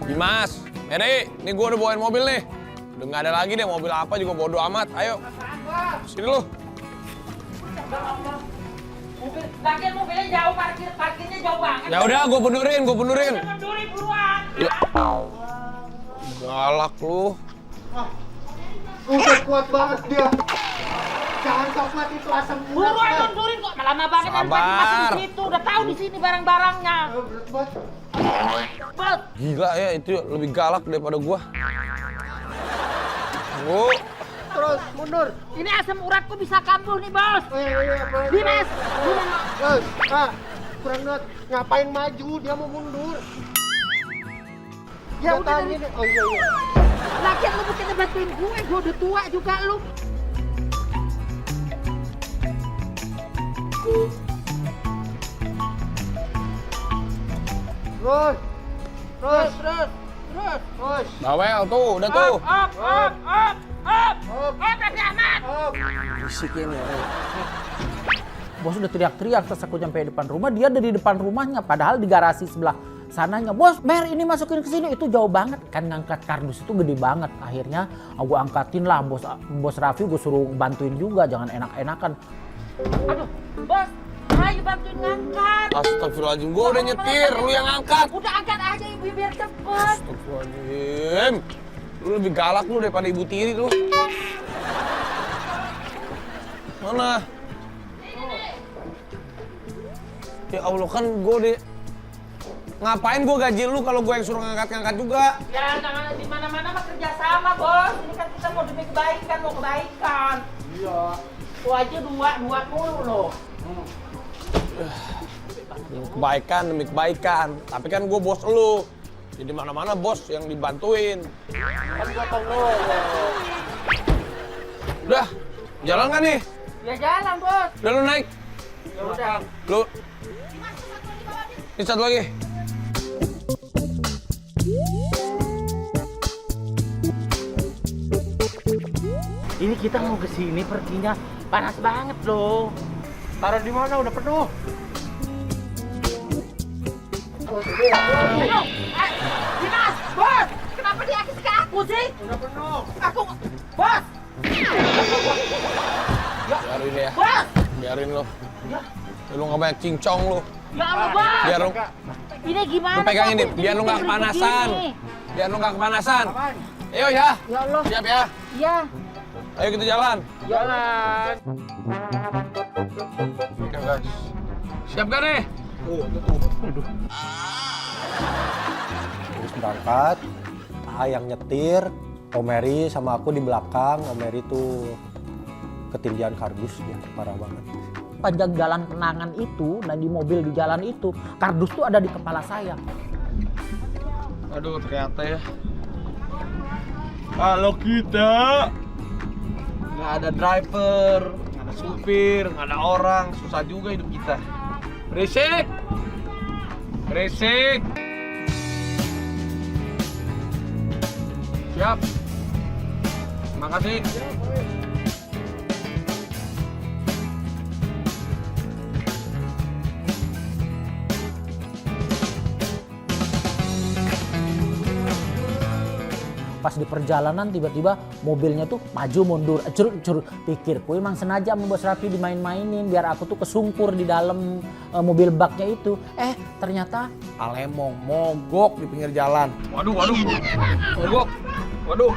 Dimas, Mary, ini gue udah bawain mobil nih. Udah nggak ada lagi deh, mobil apa juga bodo amat. Ayo, sini lu. Bagian mobilnya jauh, parkirnya jauh banget. Ya udah, gue benerin. Mundurin buruan. Ya. Galak lu. Udah kuat banget dia. Jangan sok kuat itu asam urat. Buruan mundurin kok. Lama banget kan masih di situ. Udah tahu di sini barang-barangnya. Gila ya, itu lebih galak daripada gua. Bu. Terus mundur. Ini asam uratku bisa kambuh nih, Bos. Pelan. Dimas, Bos, Pak. Kurang lihat ngapain maju, dia mau mundur. Ya udah, Tanya deh. Oh iya. lagian lu bukannya bantuin gue udah tua juga lu. Terus. Bawel tuh, udah tuh. Op, kasih amat. Berisik ini. Bos udah teriak-teriak terus aku nyampe depan rumah, dia ada di depan rumahnya padahal di garasi sebelah sananya. Bos, Mer ini masukin ke sini, itu jauh banget. Kan ngangkat kardus itu gede banget. Akhirnya aku angkatin lah, bos Raffi gue suruh bantuin juga, jangan enak-enakan. Aduh, Bos, ayo bantuin ngangkat. Astagfirullahaladzim, gue udah nyetir, lu yang angkat. Udah angkat aja ibu biar cepet. Astagfirullahaladzim. Lu lebih galak lu daripada ibu tiri lu. Mana? Ya Allah, kan gue ngapain gue gaji lu kalau gue yang suruh ngangkat-ngangkat juga? Ya, di mana-mana mah kerjasama, Bos. Ini kan kita mau demi kebaikan, mau kebaikan. Iya. Lu aja dua mulu loh. Demi kebaikan. Tapi kan gue bos lu. Jadi mana-mana bos yang dibantuin. Kan gua tahu lo. Udah, jalan kan nih? Ya jalan, Bos. Udah lu naik. Ya udah. Lu. Ini satu lagi. Ini kita mau ke sini perginya panas banget loh. Taruh di mana? Udah penuh. Dimas, Bos. Kenapa dia akis ke aku sih? Udah penuh. Aku, Bos. Biarin ya. Bos. Biarin lo. Lu nggak banyak cincong lu. Ya Allah, Bos. Biar lu, Ini gimana? lu pegang Bos? ini, biar lu nggak kepanasan. Biar lu nggak kepanasan. Ayo ya. Ya Allah. Siap ya. Ya. Ayo kita jalan. Jalan. Oke guys. Siap kan nih? Terus berangkat, yang nyetir, Om Mary sama aku di belakang. Om Mary tuh ketindihan kardus, ya parah banget. Panjang jalan kenangan itu, nah di mobil di jalan itu, kardus tuh ada di kepala saya. Aduh, ternyata ya. Kalau kita nggak ada driver, nggak ada supir, nggak ada orang, susah juga hidup kita. Berisik! Berisik! Siap. Makasih. Pas di perjalanan tiba-tiba mobilnya tuh maju mundur, curut. Pikirku emang sengaja sama Bos Raffi dimain-mainin biar aku tuh kesungkur di dalam mobil baknya itu. Ternyata Alemong mogok di pinggir jalan. Waduh. Mogok. Waduh.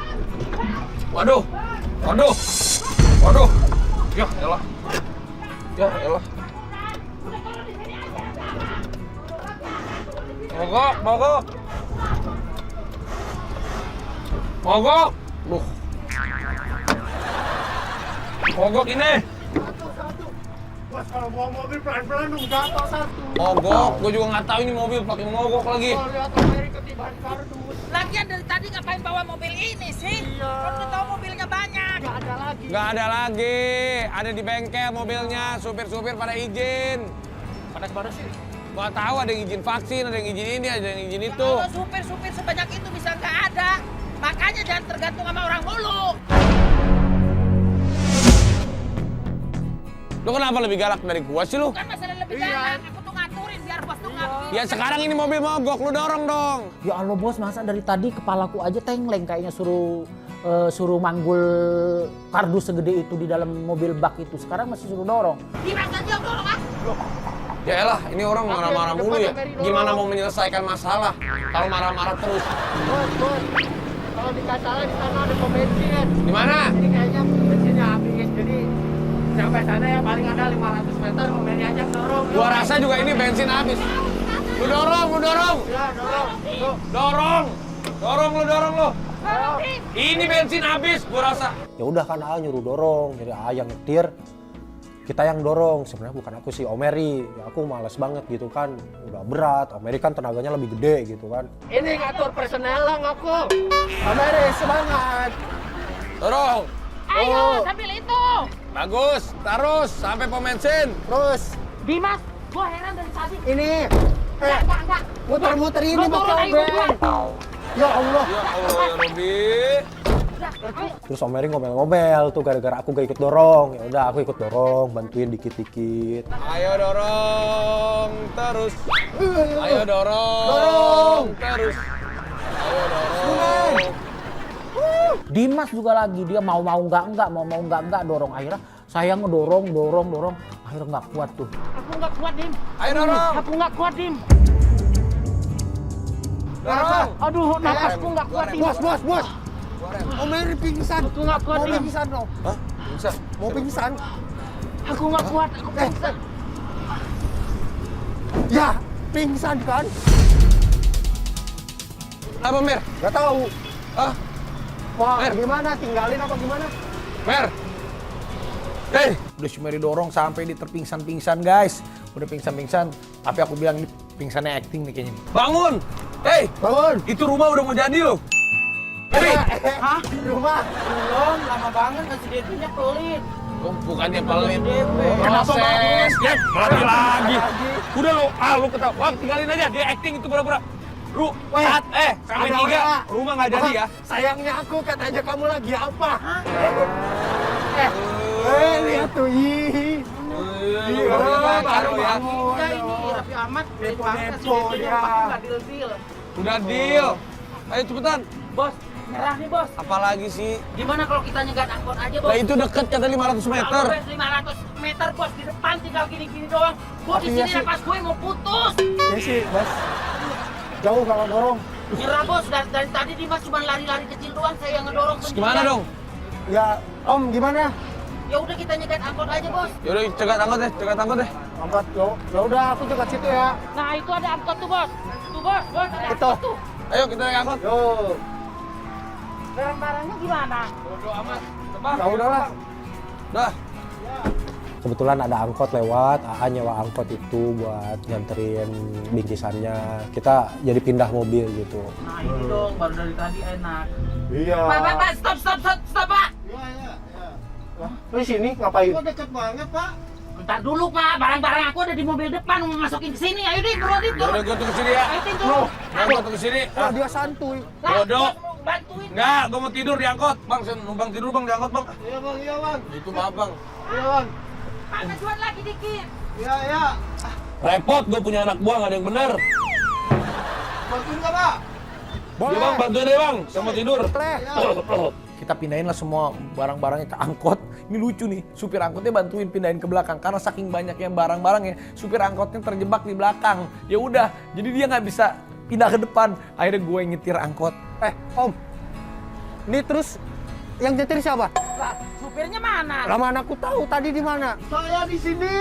Ya elah. Mogok. Duh. Mogok ini. Bos, kalau bawa mobil pelan-pelan dong, jatuh satu. Mogok, gue juga nggak tahu ini mobil pakai mogok lagi. Oh, lihat Om Mary ketiban kardus. Lagian dari tadi ngapain bawa mobil ini sih? Iya. Kan udah tahu mobilnya banyak. Nggak ada lagi. Ada di bengkel mobilnya. Supir-supir pada izin. Panas sih. Gak tahu, ada yang izin vaksin, ada yang izin ini, ada yang izin itu. Kalau supir-supir sebanyak itu bisa nggak ada. Makanya jangan tergantung sama orang mulu. Lu kenapa lebih galak dari gua sih lu? Bukan masalah lebih galak, aku tuh ngaturin biar bos tuh ngerti. Ya sekarang ini mobil mogok, lu dorong dong. ya Allah bos, masa dari tadi kepalaku aja tengleng kayaknya suruh manggul kardus segede itu di dalam mobil bak itu. Sekarang masih suruh dorong. Dimas aja yang dorong ah. Ya elah, ini orang marah-marah mulu ya. Gimana mau menyelesaikan masalah kalau marah-marah terus? Bos. Kalau di Kasala di sana ada pom bensin. Di mana? Ini kayaknya bensinnya habis. Jadi sampai sana ya paling ada 500 meter. Om Mary aja dorong. Gua rasa juga ini bensin habis. Lu dorong. Ya, dorong. Tuh. Dorong lu. Ini bensin habis, gua rasa. Ya udah kan A nyuruh dorong, jadi A yang nyetir, kita yang dorong. Sebenarnya bukan aku sih, Om Eri. Ya, aku males banget gitu kan, udah berat. Om Eri kan tenaganya lebih gede gitu kan. Ini ngatur personel lang aku. Om Eri, semangat. Dorong. Ayo, sambil itu. Bagus, terus sampai pom bensin. Terus, Dimas, gua heran dari tadi. ini. Enggak. Muter-muter ini Lu turun, ayo, pakai gua obeng. Ya Allah. Ya Allah ya Robi. Terus Om Eri ngomel-ngomel tuh gara-gara aku gak ikut dorong. Ya udah aku ikut dorong, bantuin dikit-dikit. Ayo dorong terus. Ayo dorong terus. Ayo dorong. Dimas juga lagi, dia mau enggak dorong. Akhirnya saya ngedorong, dorong. Akhirnya nggak kuat tuh. Aku nggak kuat, Dim. Ayo dorong. Aku nggak kuat, Dim. Dorong. Aduh, napasku nggak kuat, Dim. Bos. Om Eri pingsan. Aku nggak kuat, Mau Dim. pingsan dong. Hah? Bisa. Mau pingsan. Aku nggak kuat, aku pingsan. Ya, pingsan kan? Apa Mer? Gak tahu. Ah, Wah, Mer. gimana? Tinggalin apa gimana? Mer. Udah si Mary dorong sampai di terpingsan-pingsan guys. Udah pingsan-pingsan, tapi aku bilang ini pingsannya acting nih kayaknya. Bangun! Bangun. Itu rumah udah mau jadi loh. Mary! Hah? Rumah? Belum, lama banget kasih DP-nya pelit. Bukannya pelit. Kenapa Proses. Lagi. Udah lo, lu ketawa. Wah, tinggalin aja. Dia acting itu pura-pura. Sampai 3. Rumah nggak jadi ya. Sayangnya aku katanya kamu lagi apa? Lihat tuh, ih. Udah baru ya. bangun. Ya ini rapi amat. Depo dia. Nggak deal-deal. Udah deal. Ayo cepetan. Bos, nyerah nih, Bos. Apalagi sih? Gimana kalau kita nyegat angkot aja, Bos? Lah itu deket kata 500 meter. Kalau 500 meter, Bos, di depan tinggal gini-gini doang. Bos, di Tapi ya sini sih. napas gue mau putus. Ya sih, Bos. Jauh kalau dorong. Nyerah, Bos. Dari tadi Dimas cuma lari-lari kecil doang, saya yang ngedorong Terus sendirian. gimana dong? Ya, Om gimana? Ya udah kita nyegat angkot aja, Bos. Yaudah cegat angkot deh. Angkat yo. Ya udah, aku dekat situ ya. Nah, itu ada angkot tuh, Bos. Tuh, Bos, ada Itu. angkot tuh. Ayo kita naik angkot. Yo. Barang-barangnya gimana? Bodo amat. Tebak. Ya udahlah. Dah. Kebetulan ada angkot lewat, AA nyewa angkot itu buat nganterin bingkisannya. Kita jadi pindah mobil gitu. Nah, ini dong, baru dari tadi enak. Iya. Pak, stop, Pak. Lu di sini ngapain? Bentar dulu, Pak. Barang-barang aku ada di mobil depan, mau masukin ke sini. Ayo deh, buruan itu. Yaudah gua tuh kesini ya. Ayo, Tin, turun. Gua tuh kesini. Wah, dia santuy. Lah, Bodoh. Bos, mau bantuin. Enggak, gua mau tidur di angkot. Bang, saya numpang tidur bang di angkot bang. Iya bang. Itu maaf bang. Iya bang. Pak, majuan lagi dikit. Iya. Repot gua punya anak buah nggak ada yang bener. Bantuin nggak pak? Iya bang, bantuin deh bang. Saya mau tidur. Boleh. Kita pindahin lah semua barang-barangnya ke angkot. Ini lucu nih, supir angkotnya bantuin pindahin ke belakang karena saking banyaknya barang-barangnya, supir angkotnya terjebak di belakang. Ya udah, jadi dia nggak bisa pindah ke depan. Akhirnya gue yang nyetir angkot. Om. Ini terus yang nyetir siapa? Lah, supirnya mana? Lah mana aku tahu tadi di mana? Saya di sini.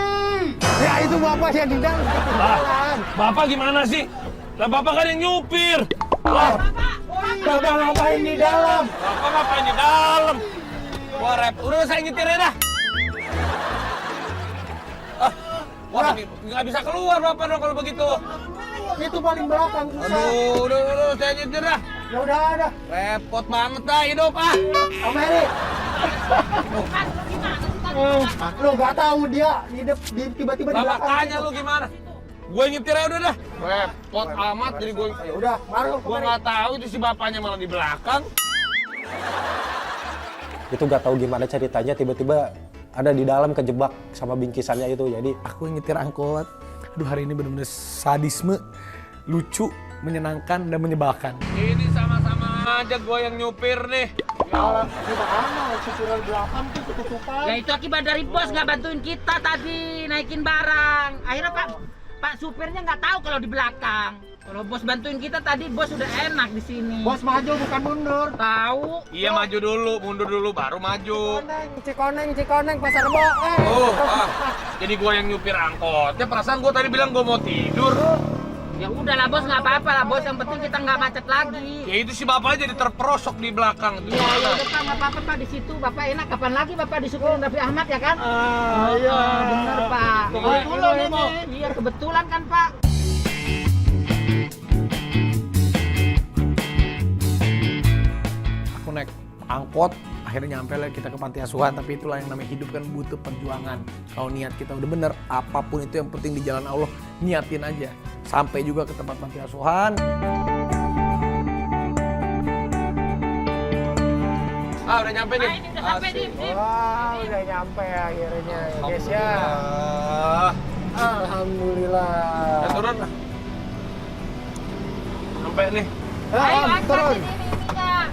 Ya itu bapak yang di dalam. Jalan. Bapak gimana sih? Lah bapak kan yang nyupir. Lah, Bapak ngapain di dalam? bapak ngapain di dalam? Wah, udah saya nyetir ya dah. Wah, nggak bisa keluar bapak dong kalau begitu. Itu paling belakang susah. Aduh, udah saya nyetir dah. Ya udah ada. Repot banget dah hidup Om Eri. Lu nggak tahu dia tiba-tiba di Lah belakang. makanya lu gimana? Gue nyetir aja udah dah. Repot amat jadi gue. Ya udah, baru. Gue nggak tahu itu si bapaknya malah di belakang. Itu gak tahu gimana ceritanya tiba-tiba ada di dalam kejebak sama bingkisannya itu. Jadi Aku yang nyetir angkot. Aduh hari ini bener-bener sadisme, lucu, menyenangkan dan menyebalkan. Ini sama-sama aja gue yang nyupir nih. Gimana? Supir belakang tuh ketutupan. Ya itu akibat dari bos nggak bantuin kita tadi naikin barang. Akhirnya Pak supirnya nggak tahu kalau di belakang. Kalau bos bantuin kita tadi, bos udah enak di sini. Bos maju bukan mundur. Tahu? Iya maju dulu, mundur dulu, baru maju. Cikoneng, Pasar Rebo. Jadi gue yang nyupir angkot. Ya perasaan gue tadi bilang gue mau tidur. Ya udahlah bos, nggak apa-apa lah bos, yang penting kita nggak macet lagi. Ya itu si bapaknya jadi terperosok di belakang. Ya udah Pak, nggak apa-apa Pak, di situ Bapak enak. Kapan lagi Bapak disupirin Raffi Ahmad ya kan? Iya. Bener Pak. Kebetulan ini. Iya kebetulan kan Pak. Aku naik angkot, akhirnya nyampe lah kita ke panti asuhan, tapi itulah yang namanya hidup kan butuh perjuangan. Kalau niat kita udah bener, apapun itu yang penting di jalan Allah, niatin aja. Sampai juga ke tempat panti asuhan. Udah nyampe nih. Ini udah sampai nih. Wah, udah nyampe akhirnya ya guys ya. Alhamdulillah. Ya, turun. Sampai nih. Ayo angkat turun. ini ininya.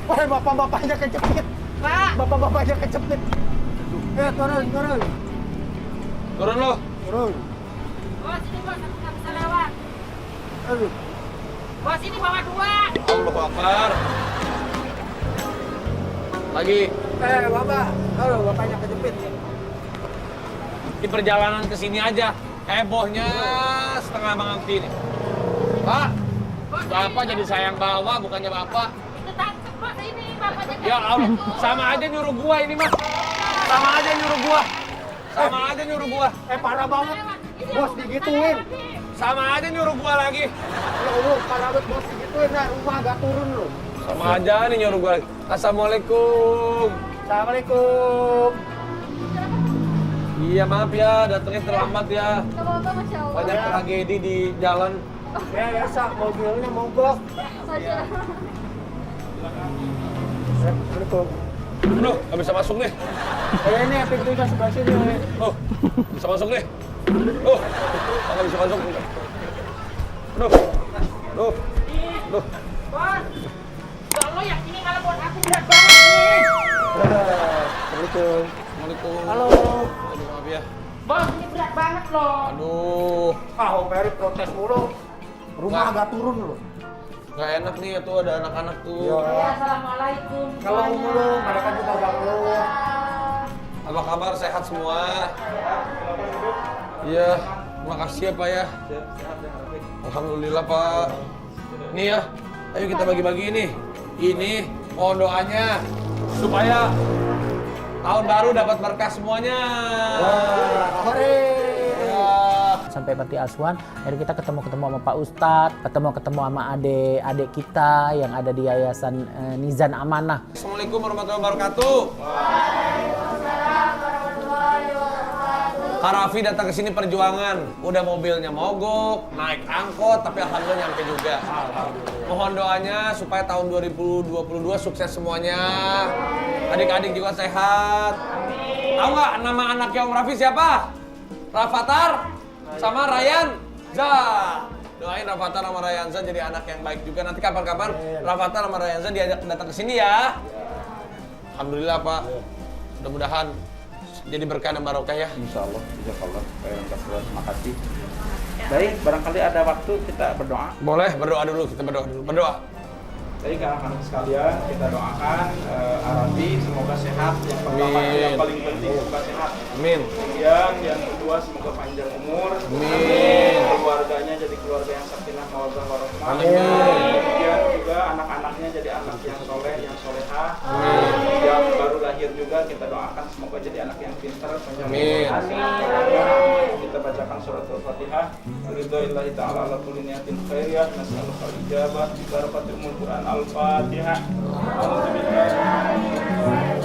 Wah, bapak-bapaknya kecepit. Pak. Bapak-bapaknya kecepit. Turun. Turun lo. Turun. Bos ini bos, aku nggak bisa lewat. Aduh. Bos ini bawa 2. Allahu Akbar. Lagi. Bapak. Aduh, bapaknya kecepit. Di perjalanan ke sini aja, hebohnya setengah mengerti nih. Pak, Bapak jadi sayang bawa, bukannya Bapak. Itu tangkep bos ini, bapaknya Ya Allah, sama aja nyuruh gua ini mah. Sama aja nyuruh gua. Sama aja nyuruh gua. Parah banget. Bos digituin. Sama aja nyuruh gua lagi. Ya Allah, parah banget bos digituin. Nah, rumah agak turun loh. Sama aja nih nyuruh gua lagi. Assalamualaikum. Assalamualaikum. Iya maaf ya, datangnya terlambat ya. Gak apa-apa, Masya Allah. Banyak tragedi di jalan. Ya biasa, mobilnya mogok. Masya Allah. Assalamualaikum. Aduh, nggak bisa masuk nih. Ini pintunya sebelah sini. Oh, bisa masuk nih. Nggak bisa masuk. Aduh. Bos. Ya Allah yang ini malah buat aku berat banget nih. Assalamualaikum. Assalamualaikum. Halo. Aduh, maaf ya. Bos ini berat banget loh. Aduh, Om Peri protes mulu. Rumah Nggak. agak turun loh. nggak enak nih tuh ada anak-anak tuh. Ya, assalamualaikum. Kalau mulu, mereka juga agak ngeluh. Apa kabar? Sehat semua? Iya, makasih ya Pak ya. Alhamdulillah Pak. Nih ya, ayo kita bagi-bagi ini. Ini mohon doanya supaya tahun baru dapat berkah semuanya. Sampai panti asuhan, akhirnya kita ketemu sama Pak Ustadz, ketemu sama adik kita yang ada di Yayasan Nizan Amanah. Assalamualaikum warahmatullahi wabarakatuh. Kak Raffi datang ke sini perjuangan, udah mobilnya mogok, naik angkot, tapi alhamdulillah nyampe juga. Mohon doanya supaya tahun 2022 sukses semuanya. Adik-adik juga sehat. Tahu nggak nama anaknya Om Raffi siapa? Rafathar sama Ryan Za. Doain Rafathar sama Ryan Za jadi anak yang baik juga. Nanti kapan-kapan Rafathar sama Ryan Za diajak datang ke sini ya. Alhamdulillah Pak. Mudah-mudahan jadi berkah dan barokah ya. Insya Allah, terima kasih. Baik, barangkali ada waktu kita berdoa. Boleh berdoa dulu, kita berdoa. Jadi anak-anak sekalian, kita doakan Arabi semoga sehat. Yang pertama, Amin. yang paling penting semoga sehat. Amin. Kemudian yang kedua semoga panjang umur. Amin. Keluarganya jadi keluarga yang sakinah mawaddah warahmah. Amin. Kemudian juga anak-anaknya jadi anak yang soleh, yang solehah. Amin. Yang baru lahir juga kita doakan semoga jadi anak yang pintar, panjang Amin. umur. Kita bacakan surat Al-Fatihah. Ridhoillahi ta'ala ala kulli niyatin khairiyah. Nas'alukal ijabah. Barakatul Qur'an Al-Fatihah. Alhamdulillah.